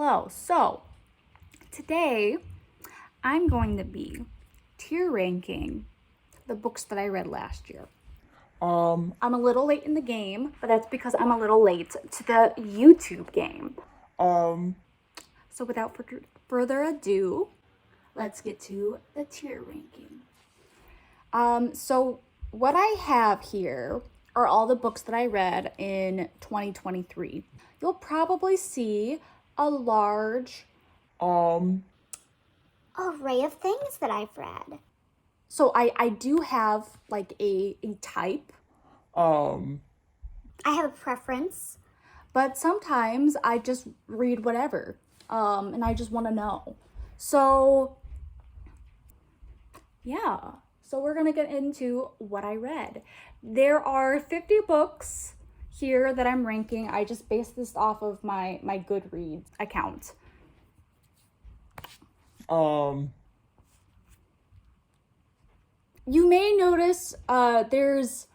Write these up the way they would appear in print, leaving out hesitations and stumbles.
Hello. So, today I'm going to be tier ranking the books that I read last year. I'm a little late in the game, but that's because I'm a little late to the YouTube game. So without further ado, let's get to the tier ranking. So what I have here are all the books that I read in 2023. You'll probably see a large array of things that I've read. So I do have like a type. I have a preference. But sometimes I just read whatever. And I just want to know. So yeah. So we're going to get into what I read. There are 50 books here that I'm ranking. I just based this off of my Goodreads account. You may notice there's,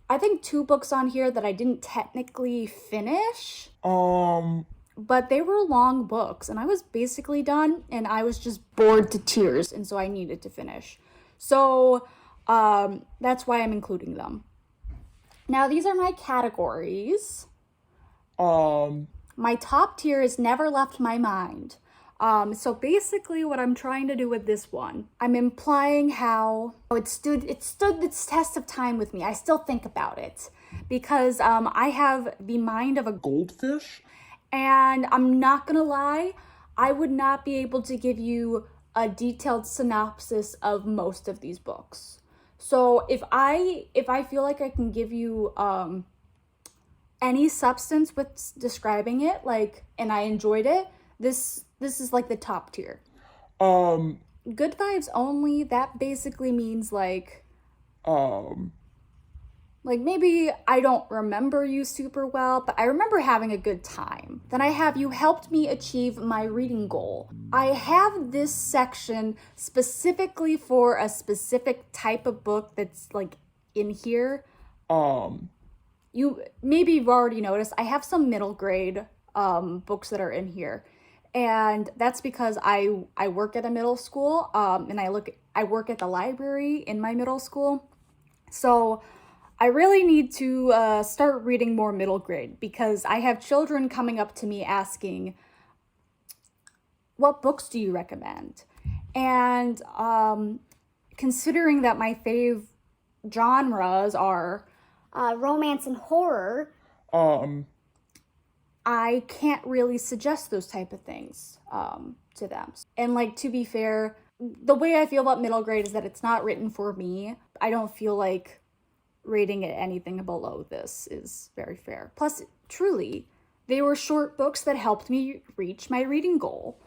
I think, 2 books on here that I didn't technically finish. But they were long books, and I was basically done, and I was just bored to tears, and so I needed to finish. So that's why I'm including them. Now, these are my categories. My top tier has never left my mind. So basically what I'm trying to do with this one, I'm implying how it stood its test of time with me. I still think about it because I have the mind of a goldfish, and I'm not gonna lie, I would not be able to give you a detailed synopsis of most of these books. So if I feel like I can give you any substance with describing it, like, and I enjoyed it, this is like the top tier. Good vibes only, that basically means like maybe I don't remember you super well, but I remember having a good time. Then I have you helped me achieve my reading goal. I have this section specifically for a specific type of book that's like in here. You've already noticed I have some middle grade books that are in here. And that's because I work at a middle school, and I work at the library in my middle school. So I really need to start reading more middle grade because I have children coming up to me asking, what books do you recommend? And considering that my fave genres are romance and horror, I can't really suggest those type of things to them. And like, to be fair, the way I feel about middle grade is that it's not written for me. I don't feel like rating it anything below this is very fair. Plus, truly, they were short books that helped me reach my reading goal.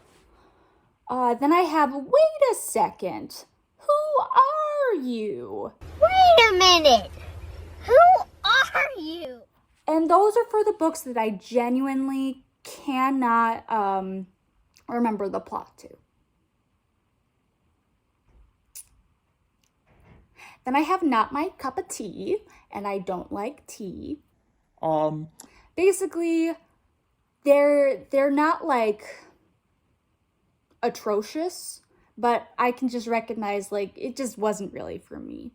Then I have, wait a second, who are you? Wait a minute! Who are you? And those are for the books that I genuinely cannot remember the plot to. Then I have not my cup of tea, and I don't like tea. Basically, they're not like atrocious, but I can just recognize like it just wasn't really for me.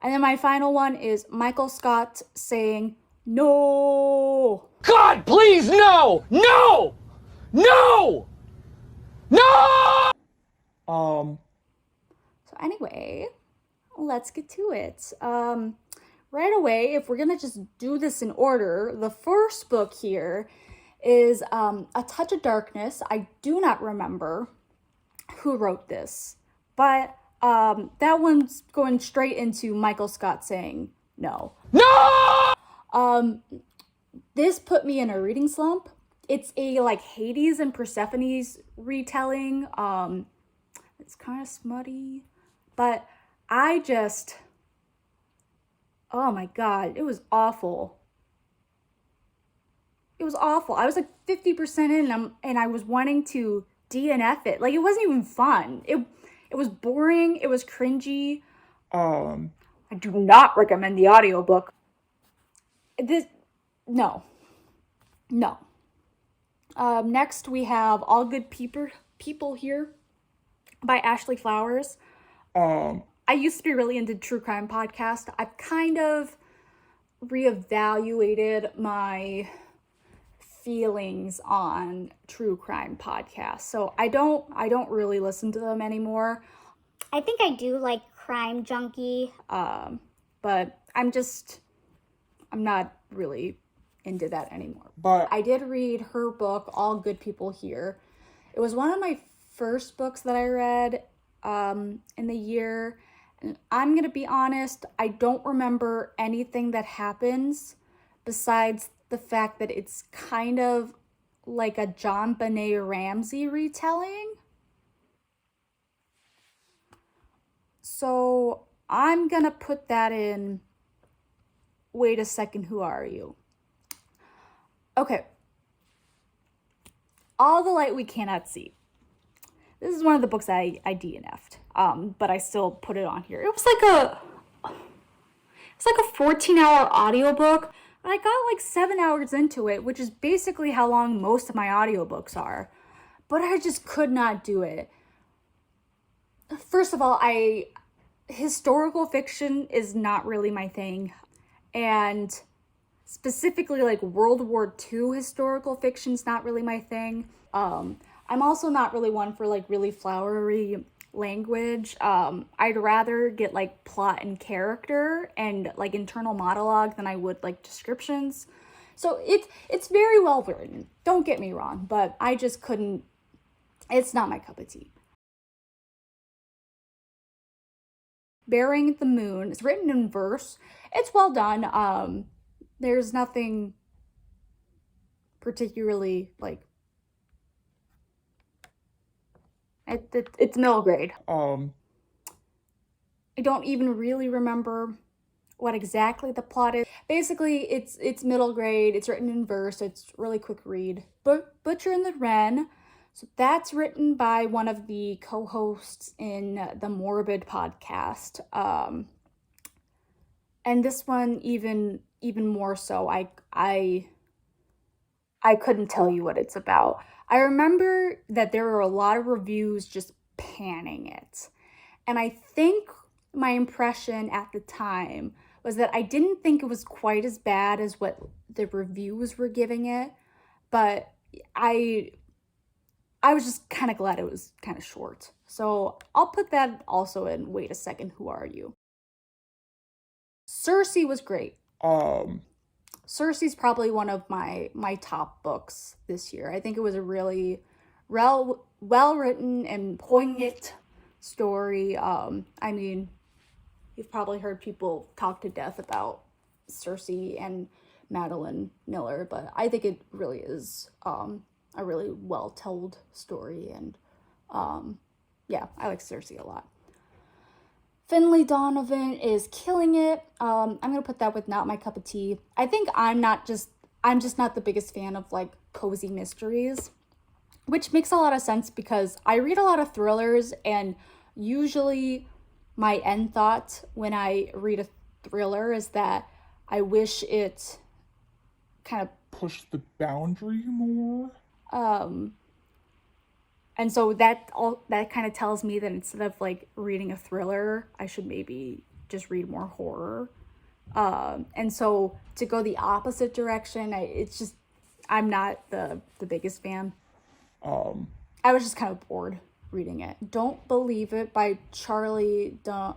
And then my final one is Michael Scott saying, "No! God, please, no! No! No! No!" So anyway, let's get to it. Right away, if we're gonna just do this in order, the first book here is A Touch of Darkness. I do not remember who wrote this, but that one's going straight into Michael Scott saying no. No! This put me in a reading slump. It's a like Hades and Persephone's retelling. It's kind of smutty, but oh my God, it was awful. It was awful. I was like 50% in, and I was wanting to DNF it. Like, it wasn't even fun. It was boring. It was cringy. I do not recommend the audiobook. No. Next, we have All Good People Here by Ashley Flowers. I used to be really into true crime podcasts. I've kind of reevaluated my feelings on true crime podcasts. So I don't really listen to them anymore. I think I do like Crime Junkie. But I'm not really into that anymore. But I did read her book, All Good People Here. It was one of my first books that I read in the year. And I'm going to be honest, I don't remember anything that happens besides the fact that it's kind of like a John Benet Ramsey retelling. So I'm going to put that in. Wait a second, who are you? Okay. All the Light We Cannot See. This is one of the books I DNF'd, but I still put it on here. It was like a 14-hour audiobook, and I got like 7 hours into it, which is basically how long most of my audiobooks are. But I just could not do it. First of all, historical fiction is not really my thing. And specifically like World War II historical fiction's not really my thing. I'm also not really one for like really flowery language. I'd rather get like plot and character and like internal monologue than I would like descriptions. So it's very well written. Don't get me wrong, but I just couldn't. It's not my cup of tea. Bearing the Moon. It's written in verse. It's well done. There's nothing particularly like. It's middle grade. I don't even really remember what exactly the plot is. Basically, it's middle grade. It's written in verse. It's really quick read. Butcher and the Wren. So that's written by one of the co-hosts in the Morbid podcast. And this one even more so. I couldn't tell you what it's about. I remember that there were a lot of reviews just panning it. And I think my impression at the time was that I didn't think it was quite as bad as what the reviews were giving it. But I was just kind of glad it was kind of short. So I'll put that also in Wait a Second, Who Are You? Circe was great. Circe's probably one of my top books this year. I think it was a really well-written and poignant story. I mean, you've probably heard people talk to death about Circe and Madeline Miller, but I think it really is a really well-told story, and yeah, I like Circe a lot. Finley Donovan is killing it. I'm gonna put that with not my cup of tea. I think I'm just not the biggest fan of like cozy mysteries, which makes a lot of sense because I read a lot of thrillers, and usually my end thought when I read a thriller is that I wish it kind of pushed the boundary more. And so that kind of tells me that instead of like reading a thriller, I should maybe just read more horror. And so to go the opposite direction, I'm not the biggest fan. I was just kind of bored reading it. Don't Believe It by Charlie Donlia.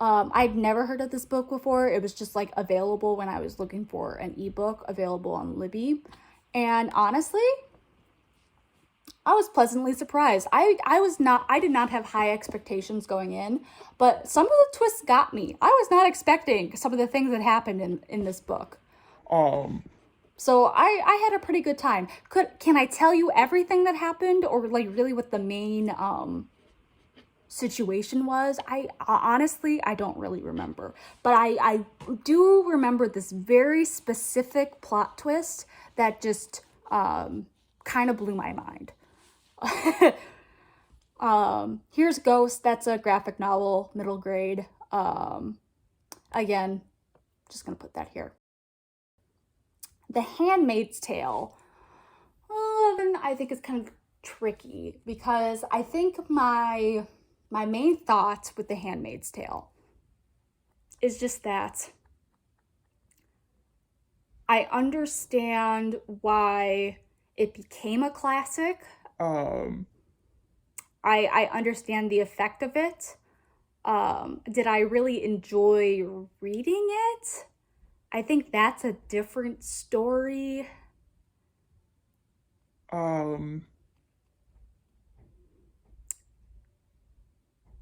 I'd never heard of this book before. It was just like available when I was looking for an ebook available on Libby. And honestly, I was pleasantly surprised. I did not have high expectations going in, but some of the twists got me. I was not expecting some of the things that happened in this book. So I had a pretty good time. Can I tell you everything that happened, or like really what the main situation was? I honestly don't really remember, but I do remember this very specific plot twist that just kind of blew my mind. Here's Ghost. That's a graphic novel, middle grade. Again, just gonna put that here. The Handmaid's Tale, then I think it's kind of tricky because I think my main thought with The Handmaid's Tale is just that I understand why it became a classic. I understand the effect of it. Did I really enjoy reading it? I think that's a different story.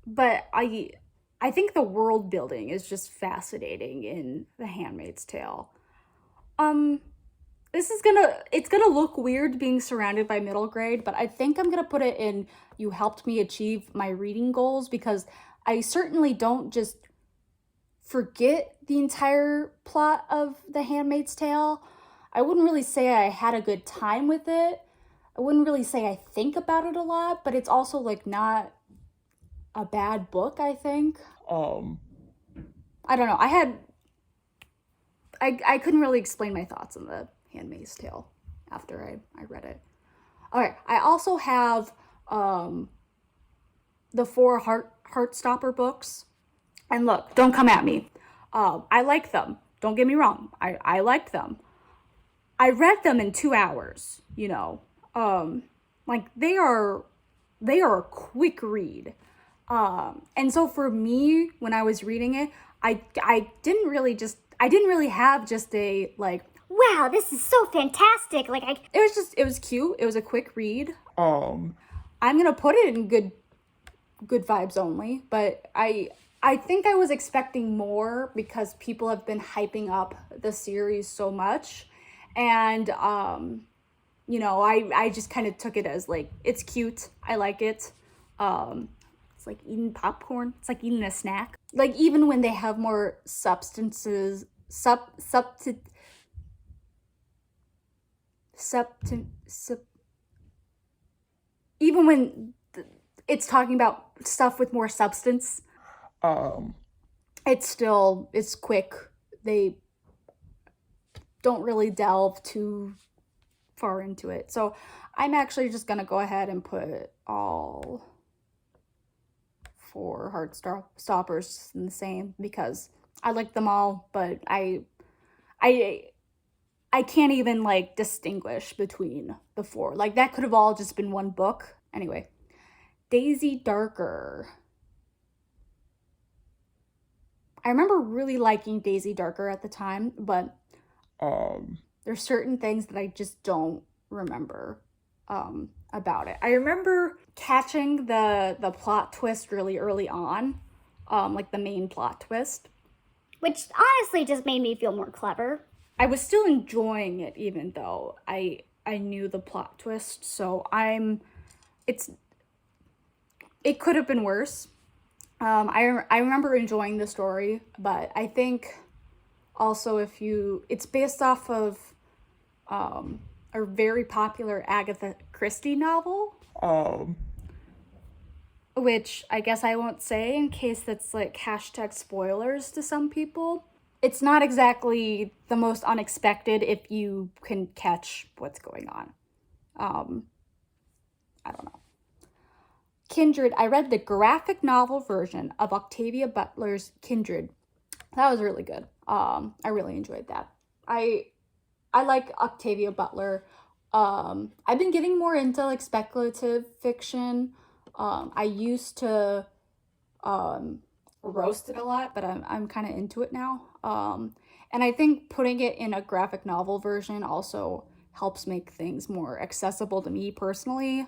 But I think the world building is just fascinating in The Handmaid's Tale. It's gonna look weird being surrounded by middle grade, but I think I'm gonna put it in you helped me achieve my reading goals, because I certainly don't just forget the entire plot of The Handmaid's Tale. I wouldn't really say I had a good time with it. I wouldn't really say I think about it a lot, but it's also like not a bad book, I think. I don't know. I couldn't really explain my thoughts on The Handmaid's Tale after I read it. Okay, I also have the 4 Heartstopper books. And look, don't come at me. I like them. Don't get me wrong. I liked them. I read them in 2 hours, you know. Like they are a quick read. And so for me, when I was reading it, I didn't really have just a like, Wow, this is so fantastic. it was cute. It was a quick read. I'm gonna put it in good vibes only, but I think I was expecting more because people have been hyping up the series so much. And you know, I just kind of took it as like, it's cute. I like it. It's like eating popcorn. It's like eating a snack. Like even when they have more substances, even when it's talking about stuff with more substance, it's quick. They don't really delve too far into it. So I'm actually just gonna go ahead and put all 4 Heartstoppers in the same, because I like them all, but I can't even like distinguish between the 4. Like that could have all just been one book. Anyway, Daisy Darker. I remember really liking Daisy Darker at the time, but there's certain things that I just don't remember about it. I remember catching the plot twist really early on, like the main plot twist. Which honestly just made me feel more clever. I was still enjoying it even though I knew the plot twist, so it could have been worse. I remember enjoying the story, but I think also it's based off of a very popular Agatha Christie novel, which I guess I won't say in case that's like hashtag spoilers to some people. It's not exactly the most unexpected if you can catch what's going on. I don't know. Kindred, I read the graphic novel version of Octavia Butler's Kindred. That was really good. I really enjoyed that. I like Octavia Butler. I've been getting more into like speculative fiction. I used to roast it a lot, but I'm kind of into it now. And I think putting it in a graphic novel version also helps make things more accessible to me personally.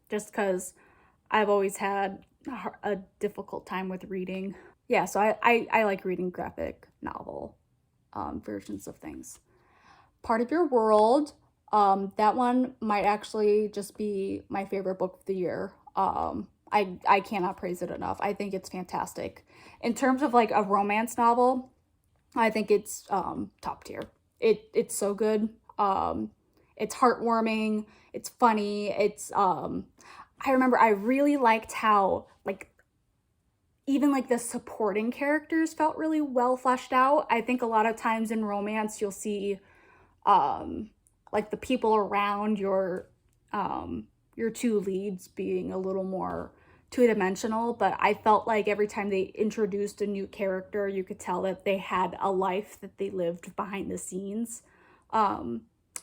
Just because I've always had a difficult time with reading. Yeah, so I like reading graphic novel versions of things. Part of Your World, that one might actually just be my favorite book of the year. I cannot praise it enough. I think it's fantastic. In terms of like a romance novel, I think it's top tier. It's so good. It's heartwarming. It's funny. I remember I really liked how like even like the supporting characters felt really well fleshed out. I think a lot of times in romance you'll see like the people around your two leads being a little more two-dimensional, but I felt like every time they introduced a new character, you could tell that they had a life that they lived behind the scenes,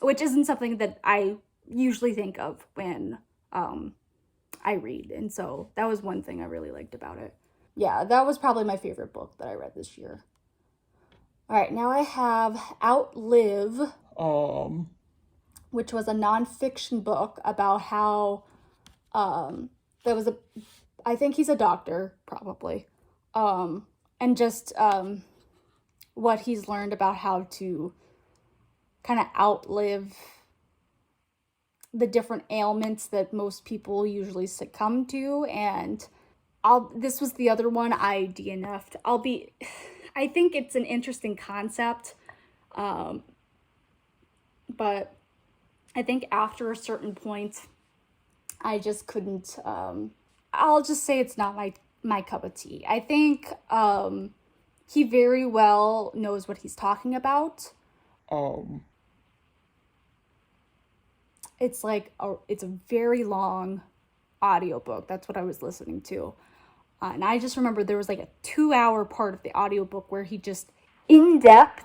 which isn't something that I usually think of when I read. And so that was one thing I really liked about it. Yeah, that was probably my favorite book that I read this year. All right, now I have Outlive, which was a nonfiction book about how there was a, I think he's a doctor, probably, and just what he's learned about how to kind of outlive the different ailments that most people usually succumb to. And this was the other one I DNF'd. I think it's an interesting concept, but I think after a certain point, I just couldn't, I'll just say it's not my cup of tea. I think he very well knows what he's talking about. It's like, it's a very long audiobook. That's what I was listening to. And I just remember there was like a 2-hour part of the audiobook where he just in depth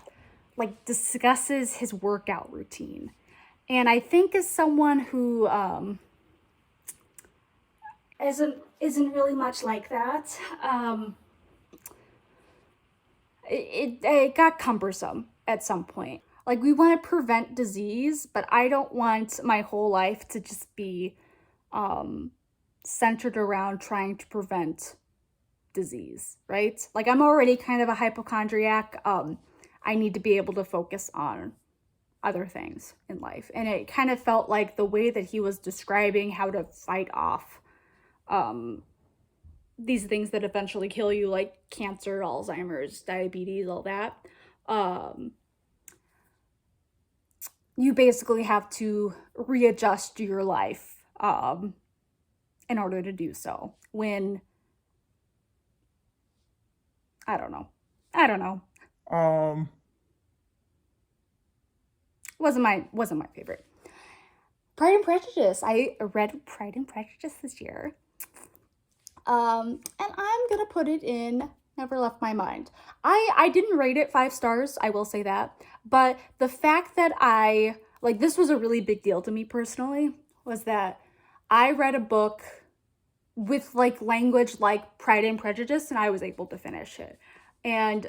like discusses his workout routine. And I think as someone who isn't really much like that, it got cumbersome at some point. Like, we want to prevent disease, but I don't want my whole life to just be centered around trying to prevent disease, right? Like, I'm already kind of a hypochondriac. I need to be able to focus on other things in life. And it kind of felt like the way that he was describing how to fight off these things that eventually kill you, like cancer, Alzheimer's, diabetes, all that. You basically have to readjust your life in order to do so. When I don't know. Wasn't my favorite. Pride and Prejudice. I read Pride and Prejudice this year. And I'm gonna put it in Never Left My Mind. I didn't rate it 5 stars, I will say that. But the fact that this was a really big deal to me personally, was that I read a book with like language like Pride and Prejudice, and I was able to finish it. And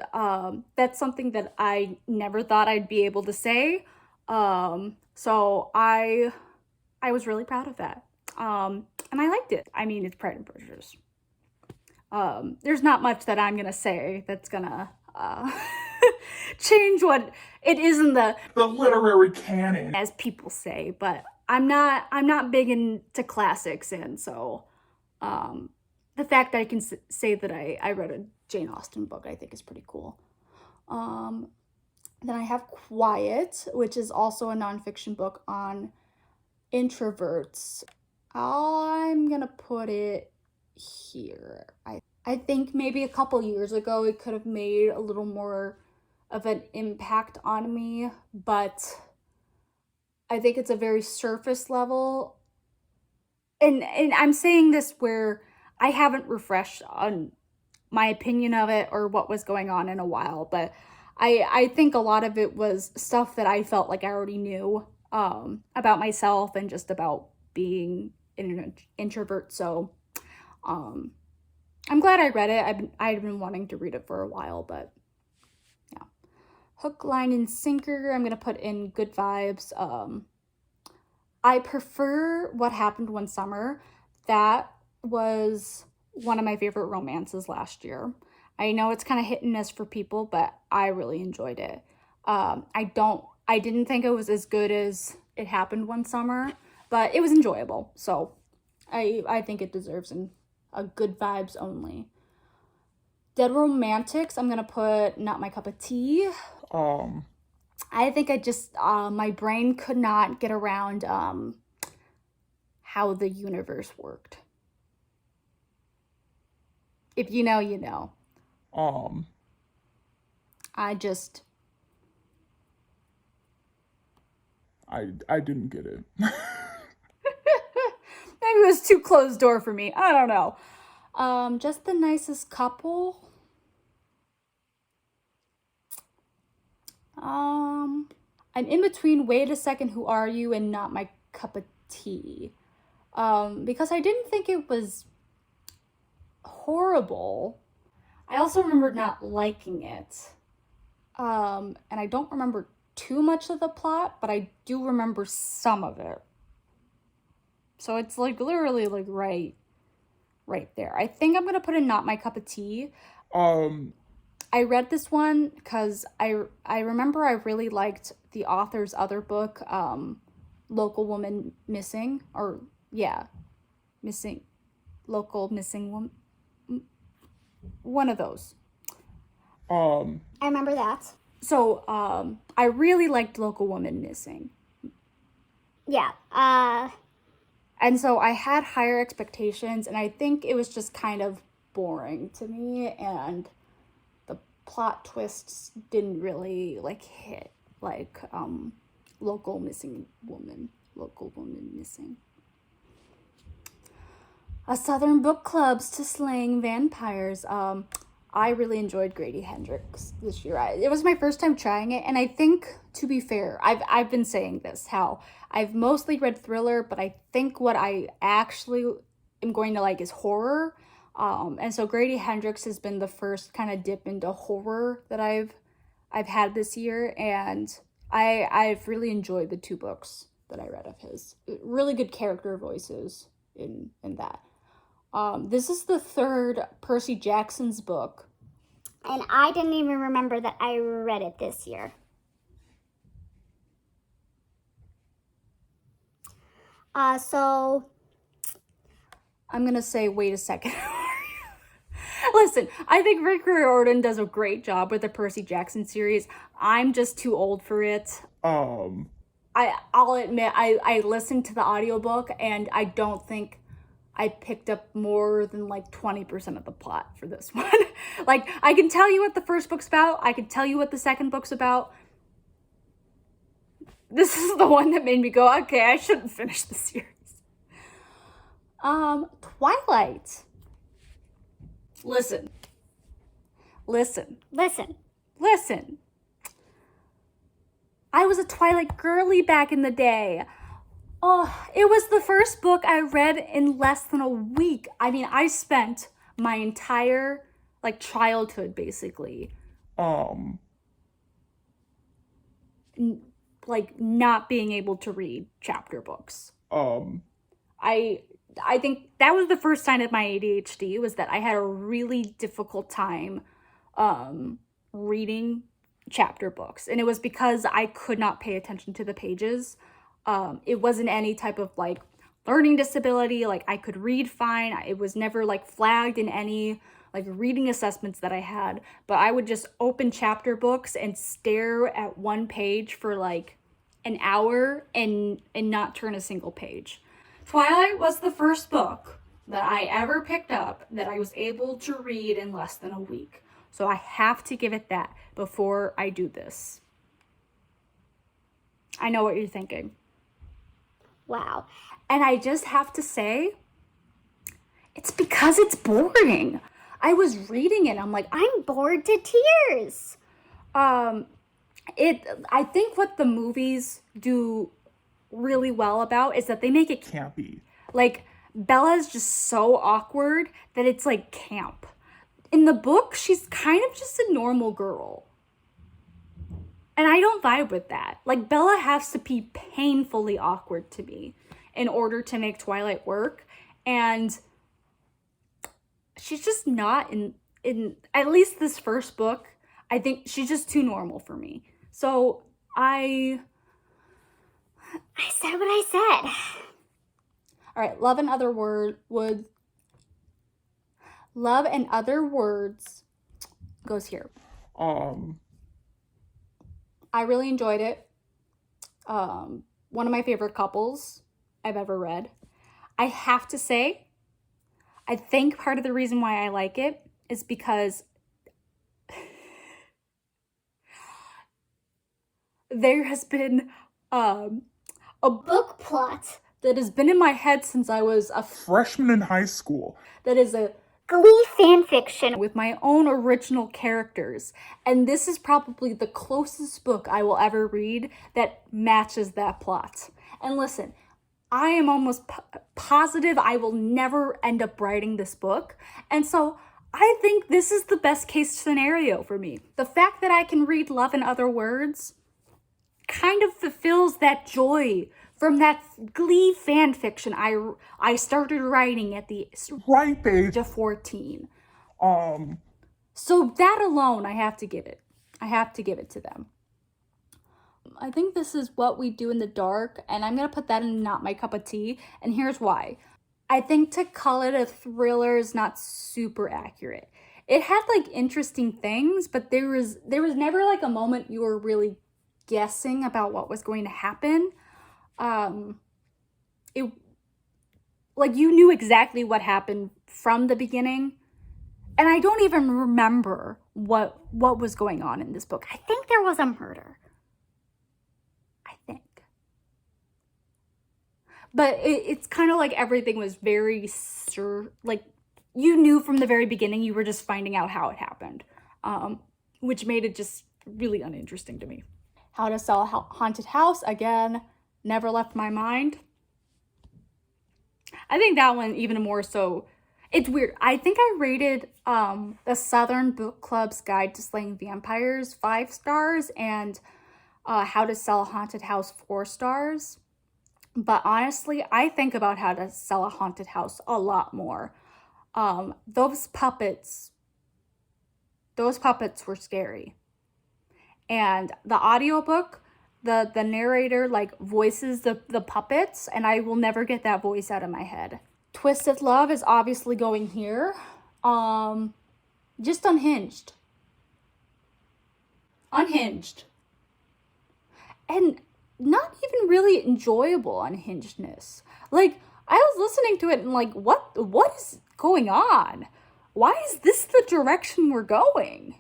that's something that I never thought I'd be able to say. So I was really proud of that. And I liked it. I mean, it's Pride and Prejudice. There's not much that I'm gonna say that's gonna change what it is in the literary canon, as people say, but I'm not big into classics, and so the fact that I can say that I read a Jane Austen book, I think is pretty cool. Then I have Quiet, which is also a nonfiction book on introverts. I'm gonna put it here. I think maybe a couple years ago it could have made a little more of an impact on me, but I think it's a very surface level. And I'm saying this where I haven't refreshed on my opinion of it or what was going on in a while, but I think a lot of it was stuff that I felt like I already knew about myself and just about being an introvert. So I'm glad I read it. I'd been wanting to read it for a while, but yeah. Hook, line, and sinker, I'm gonna put in Good Vibes. I prefer What Happened One Summer. That was one of my favorite romances last year. I know it's kind of hit and miss for people, but I really enjoyed it. I didn't think it was as good as It Happened One Summer, but it was enjoyable. So I think it deserves a Good Vibes only. Dead Romantics, I'm gonna put Not My Cup of Tea. I think I just my brain could not get around how the universe worked. If you know, you know. Um, I just, I didn't get it. maybe it was too closed door for me. I don't know. Just the nicest couple. I'm in between Wait a Second, Who Are You? And Not My Cup of Tea. Because I didn't think it was horrible. I also remember not liking it. And I don't remember too much of the plot, but I do remember some of it. So it's like literally like right there. I think I'm gonna put in Not My Cup of Tea. I read this one because I remember I really liked the author's other book, Local Woman Missing, or yeah, Missing, Local Missing Woman, one of those. I remember that. So I really liked Local Woman Missing. Yeah. And so I had higher expectations, and I think it was just kind of boring to me, and the plot twists didn't really like hit like Local Woman Missing. A Southern Book Clubs to Slaying Vampires. I really enjoyed Grady Hendrix this year. It was my first time trying it, and I think, to be fair, I've been saying this, how I've mostly read thriller, but I think what I actually am going to like is horror. And so Grady Hendrix has been the first kind of dip into horror that I've had this year, and I've really enjoyed the 2 books that I read of his. Really good character voices in that. This is the 3rd Percy Jackson's book. And I didn't even remember that I read it this year. So I'm gonna say, Wait a Second. Listen, I think Rick Riordan does a great job with the Percy Jackson series. I'm just too old for it. I'll admit, I listened to the audiobook, and I don't think I picked up more than like 20% of the plot for this one. Like, I can tell you what the first book's about. I can tell you what the second book's about. This is the one that made me go, okay, I shouldn't finish the series. Twilight. Listen. I was a Twilight girly back in the day. Oh, it was the first book I read in less than a week. I mean, I spent my entire like childhood basically like not being able to read chapter books. I think that was the first sign of my ADHD, was that I had a really difficult time reading chapter books, and it was because I could not pay attention to the pages. It wasn't any type of like learning disability. Like, I could read fine. It was never like flagged in any like reading assessments that I had, but I would just open chapter books and stare at one page for like an hour and not turn a single page. Twilight was the first book that I ever picked up that I was able to read in less than a week. So I have to give it that before I do this. I know what you're thinking. wow. And I just have to say, it's because it's boring. I was reading it, I'm like, I'm bored to tears. I think what the movies do really well about is that they make it campy. like, Bella's just so awkward that it's like camp. In the book, she's kind of just a normal girl. And I don't vibe with that. Like, Bella has to be painfully awkward to me in order to make Twilight work. And she's just not in at least this first book. I think she's just too normal for me. So I said what I said. All right, Love and Other Words goes here. I really enjoyed it. One of my favorite couples I've ever read. I have to say, I think part of the reason why I like it is because there has been a Book plot. that has been in my head since I was a Freshman in high school. that is a Glee fanfiction. with my own original characters. And this is probably the closest book I will ever read that matches that plot. And listen, I am almost positive I will never end up writing this book. And so I think this is the best case scenario for me. The fact that I can read Love in Other Words kind of fulfills that joy from that Glee fan fiction I started writing at the Right, babe. age of 14. So that alone, I have to give it. I have to give it to them. I think this is What We Do in the Dark, and I'm going to put that in Not My Cup of Tea, and here's why. I think to call it a thriller is not super accurate. It had like interesting things, but there was never like a moment you were really guessing about what was going to happen. It like you knew exactly what happened from the beginning, and I don't even remember what was going on in this book. I think there was a murder. I think. But it's kind of like everything was very like you knew from the very beginning, you were just finding out how it happened, which made it just really uninteresting to me. How to Sell a Haunted House, again, never left my mind. I think that one even more so. It's weird. I think I rated the Southern Book Club's Guide to Slaying Vampires 5 stars and How to Sell a Haunted House 4 stars. But honestly, I think about How to Sell a Haunted House a lot more. Those puppets were scary. And the audiobook, the narrator like voices the puppets, and I will never get that voice out of my head. Twisted Love is obviously going here. Just Unhinged. Unhinged. And not even really enjoyable unhingedness. Like, I was listening to it and like, what is going on? Why is this the direction we're going?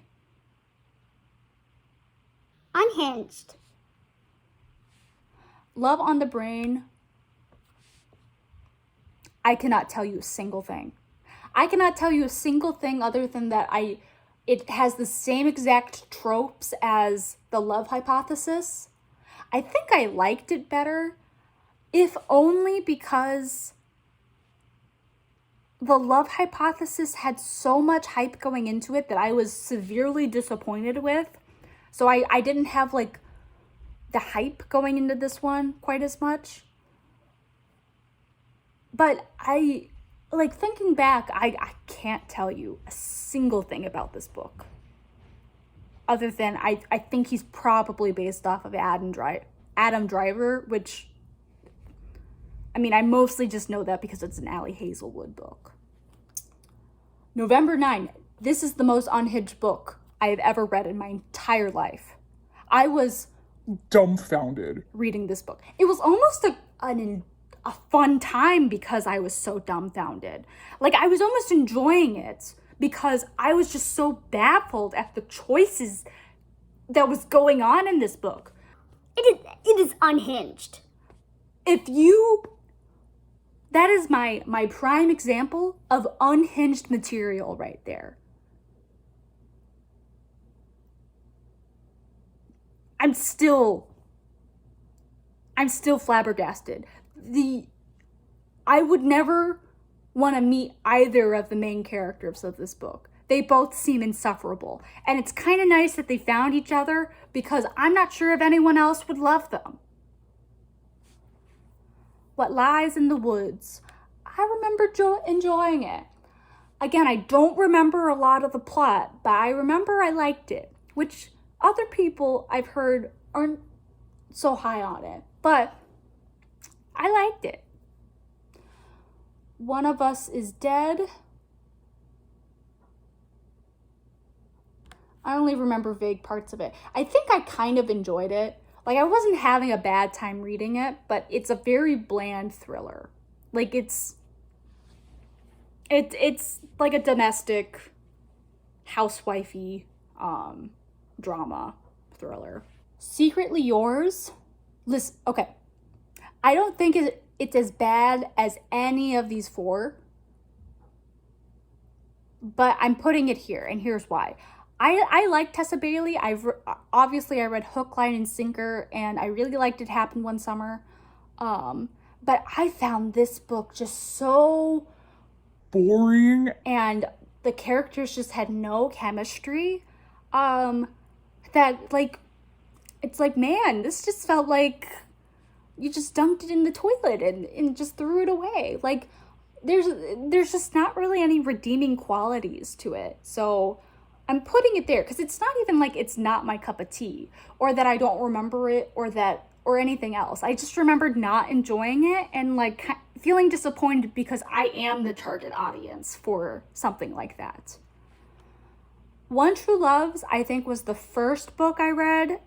Unhinged. Love on the Brain. I cannot tell you a single thing. I cannot tell you a single thing other than that it has the same exact tropes as The Love Hypothesis. I think I liked it better, if only because The Love Hypothesis had so much hype going into it that I was severely disappointed with. So I didn't have like the hype going into this one quite as much. But I, like, thinking back, I can't tell you a single thing about this book. Other than I think he's probably based off of Adam Driver, which, I mean, I mostly just know that because it's an Allie Hazelwood book. November 9. This is the most unhinged book I have ever read in my entire life. I was Dumbfounded. reading this book. It was almost a fun time because I was so dumbfounded. Like, I was almost enjoying it because I was just so baffled at the choices that was going on in this book. It is unhinged. That is my prime example of unhinged material right there. I'm still flabbergasted. I would never want to meet either of the main characters of this book. They both seem insufferable. And it's kind of nice that they found each other because I'm not sure if anyone else would love them. What Lies in the Woods. I remember enjoying it. Again, I don't remember a lot of the plot, but I remember I liked it, which other people I've heard aren't so high on it, but I liked it. One of Us is Dead. I only remember vague parts of it. I think I kind of enjoyed it. Like, I wasn't having a bad time reading it, but it's a very bland thriller. Like, it's like a domestic housewifey drama thriller. Secretly Yours. Listen, okay. I don't think it's as bad as any of these four, but I'm putting it here, and here's why. I like Tessa Bailey. Obviously I read Hook, Line, and Sinker, and I really liked It Happened One Summer. But I found this book just so Boring. and the characters just had no chemistry. That like, it's like, man, this just felt like you just dumped it in the toilet and just threw it away. Like, there's just not really any redeeming qualities to it. So I'm putting it there because it's not even like it's not my cup of tea, or that I don't remember it, or anything else. I just remembered not enjoying it and like feeling disappointed because I am the target audience for something like that. One True Loves, I think, was the first book I read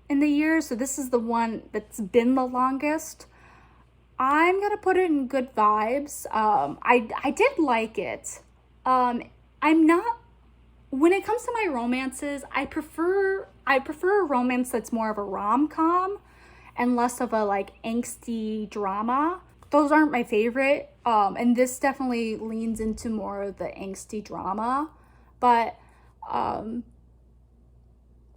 in the year, so this is the one that's been the longest. I'm gonna put it in good vibes. I did like it. I'm not, when it comes to my romances, I prefer a romance that's more of a rom-com and less of a like angsty drama. Those aren't my favorite. And this definitely leans into more of the angsty drama. But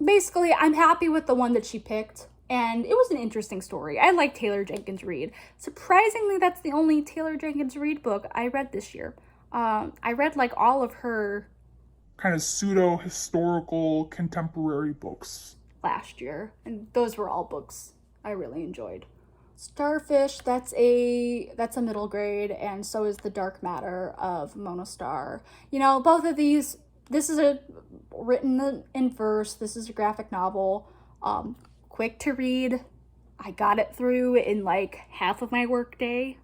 basically, I'm happy with the one that she picked. And it was an interesting story. I like Taylor Jenkins Reid. Surprisingly, that's the only Taylor Jenkins Reid book I read this year. I read like all of her Kind of pseudo-historical contemporary books. last year, and those were all books I really enjoyed. Starfish, that's a middle grade, and so is The Dark Matter of Mona Starr. You know, both of these, this is written in verse, this is a graphic novel, quick to read. I got it through in like half of my work day.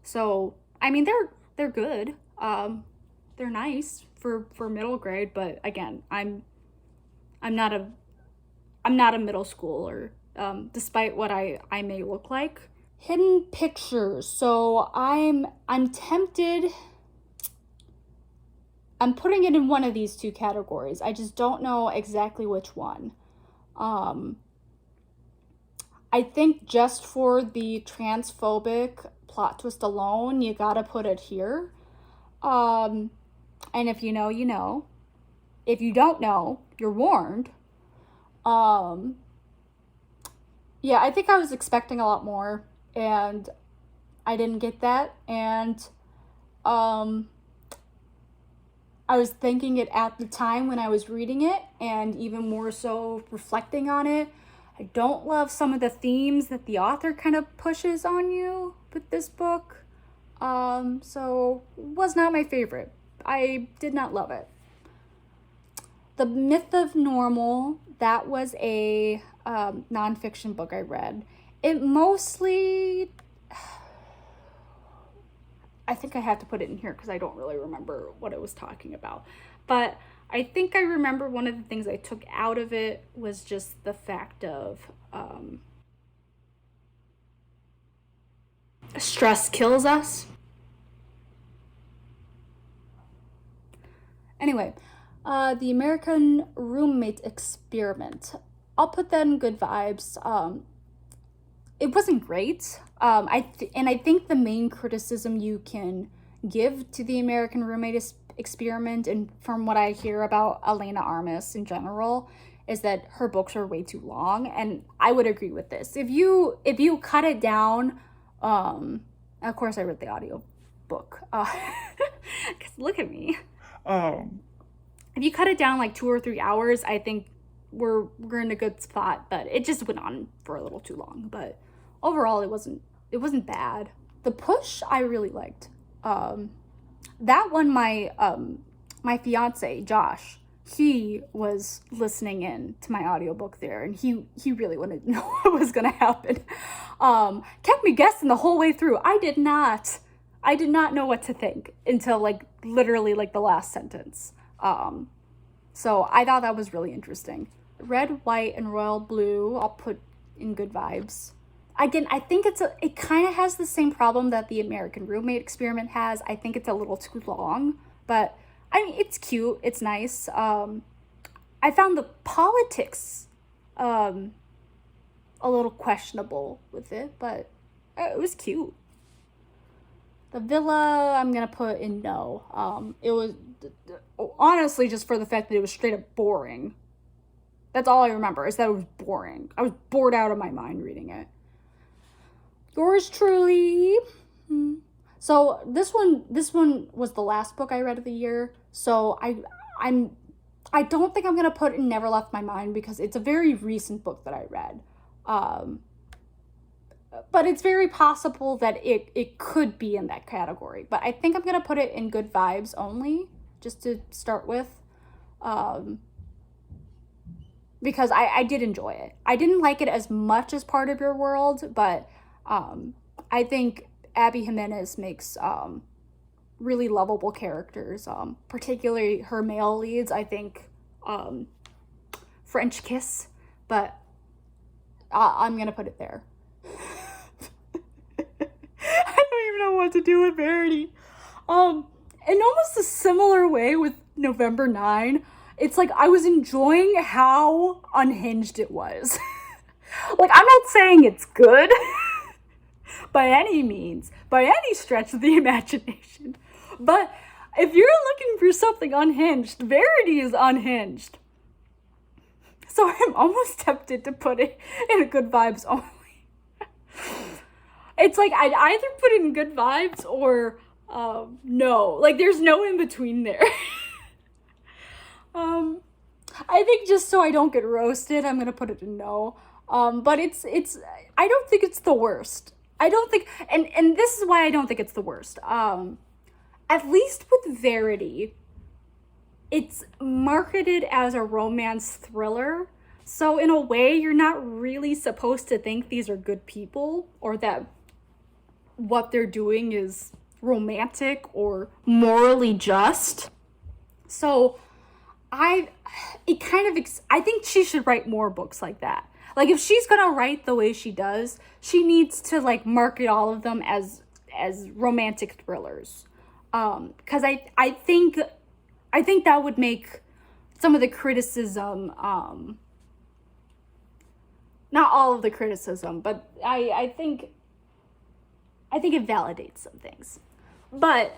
So, I mean, they're good. They're nice for middle grade, but again, I'm not a middle schooler, despite what I may look like. Hidden Pictures. So I'm tempted. I'm putting it in one of these two categories. I just don't know exactly which one. I think just for the transphobic plot twist alone, you gotta put it here. And if you know, you know. If you don't know, you're warned. Yeah, I think I was expecting a lot more, and I didn't get that. And I was thinking it at the time when I was reading it, and even more so reflecting on it. I don't love some of the themes that the author kind of pushes on you with this book. So was not my favorite. I did not love it. The Myth of Normal, that was a nonfiction book I read. It mostly, I think I have to put it in here because I don't really remember what it was talking about. But I think I remember one of the things I took out of it was just the fact of stress kills us. Anyway, The American Roommate Experiment. I'll put that in good vibes. It wasn't great. I think the main criticism you can give to The American Roommate Experiment, and from what I hear about Elena Armas in general, is that her books are way too long, and I would agree with this. If you cut it down, of course I read the audio book. 'Cause look at me. If you cut it down like 2 or 3 hours, I think we're in a good spot, but it just went on for a little too long. But overall, it wasn't bad. The Push I really liked. That one, my fiance Josh, he was listening in to my audiobook there, and he really wanted to know what was gonna happen. Kept me guessing the whole way through. I did not know what to think until like literally like the last sentence. So I thought that was really interesting. Red, White, and Royal Blue, I'll put in good vibes. Again, I think it kind of has the same problem that The American Roommate Experiment has. I think it's a little too long, but I mean, it's cute. It's nice. I found the politics a little questionable with it, but it was cute. The villa, I'm gonna put in no. It was honestly just for the fact that it was straight up boring. That's all I remember, is that it was boring. I was bored out of my mind reading it. Yours truly. So this one was the last book I read of the year. So I don't think I'm gonna put it Never Left My Mind because it's a very recent book that I read. But it's very possible that it could be in that category. But I think I'm gonna put it in Good Vibes only, just to start with. Because I did enjoy it. I didn't like it as much as Part of Your World, but I think Abby Jimenez makes really lovable characters, particularly her male leads. I think French Kiss, but I'm gonna put it there. I don't even know what to do with Verity. In almost a similar way with November 9, it's like I was enjoying how unhinged it was. Like, I'm not saying it's good by any means, by any stretch of the imagination. But if you're looking for something unhinged, Verity is unhinged. So I'm almost tempted to put it in a Good Vibes only. It's like I'd either put it in Good Vibes or no. Like, there's no in between there. I think just so I don't get roasted, I'm gonna put it in no. But it's I don't think it's the worst. I don't think, and this is why I don't think it's the worst. At least with Verity, it's marketed as a romance thriller. So in a way, you're not really supposed to think these are good people or that what they're doing is romantic or morally just. So I think she should write more books like that. Like, if she's gonna write the way she does, she needs to like market all of them as romantic thrillers. Because I think that would make some of the criticism, not all of the criticism, but I think it validates some things. But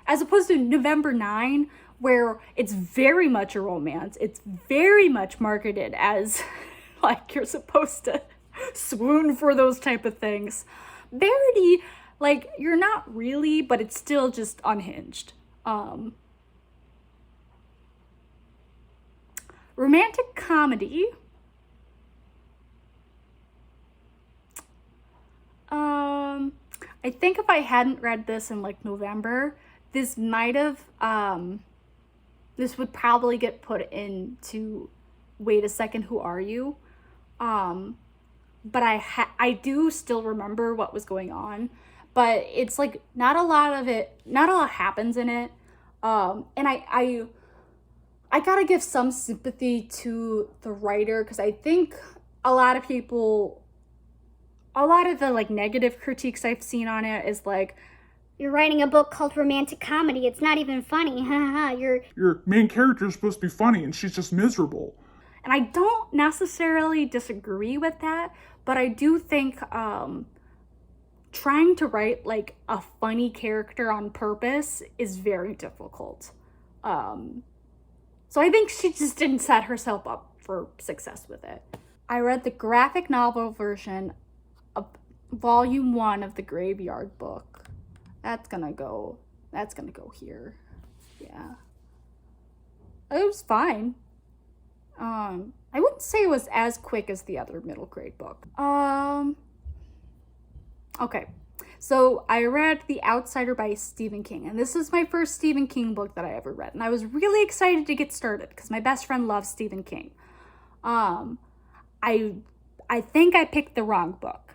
as opposed to November 9, where it's very much a romance, it's very much marketed as like you're supposed to swoon for those type of things. Verity, like, you're not really, but it's still just unhinged. Romantic comedy. I think if I hadn't read this in like November, this might have this would probably get put into Wait a Second, Who Are You? But I do still remember what was going on, but it's like not a lot happens in it. And I gotta give some sympathy to the writer, because I think a lot of the like negative critiques I've seen on it is like, You're writing a book called Romantic Comedy. It's not even funny. Your main character is supposed to be funny, and she's just miserable. and I don't necessarily disagree with that, but I do think trying to write like a funny character on purpose is very difficult. So I think she just didn't set herself up for success with it. I read the graphic novel version of Volume 1 of the Graveyard Book. That's gonna go here. Yeah. It was fine. I wouldn't say it was as quick as the other middle grade book. Okay. So I read The Outsider by Stephen King, and this is my first Stephen King book that I ever read, and I was really excited to get started because my best friend loves Stephen King. I think I picked the wrong book.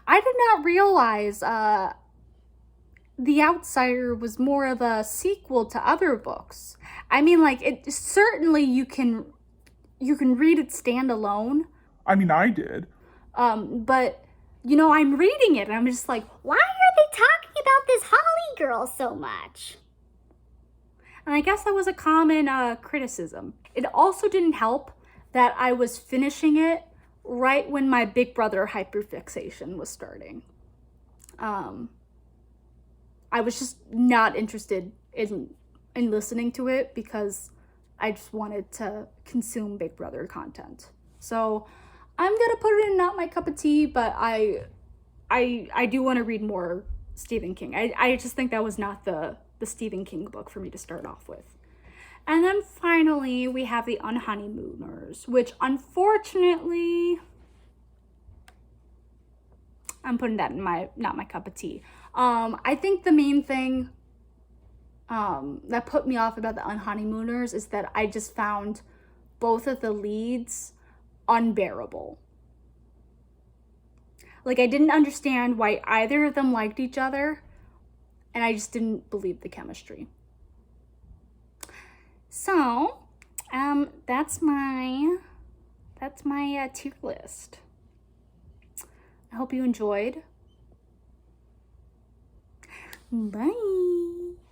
I did not realize The Outsider was more of a sequel to other books. I mean, like, it certainly you can read it standalone. I mean, I did. But you know, I'm reading it and I'm just like, Why are they talking about this Holly girl so much? And I guess that was a common criticism. It also didn't help that I was finishing it right when my Big Brother hyperfixation was starting. I was just not interested in listening to it because I just wanted to consume Big Brother content. So I'm gonna put it in not my cup of tea, but I do want to read more Stephen King. I just think that was not the Stephen King book for me to start off with. And then finally, we have The Unhoneymooners, which unfortunately, I'm putting that in not my cup of tea. I think the main thing that put me off about The Unhoneymooners is that I just found both of the leads unbearable. Like, I didn't understand why either of them liked each other, and I just didn't believe the chemistry. So, that's my tier list. I hope you enjoyed. Bye.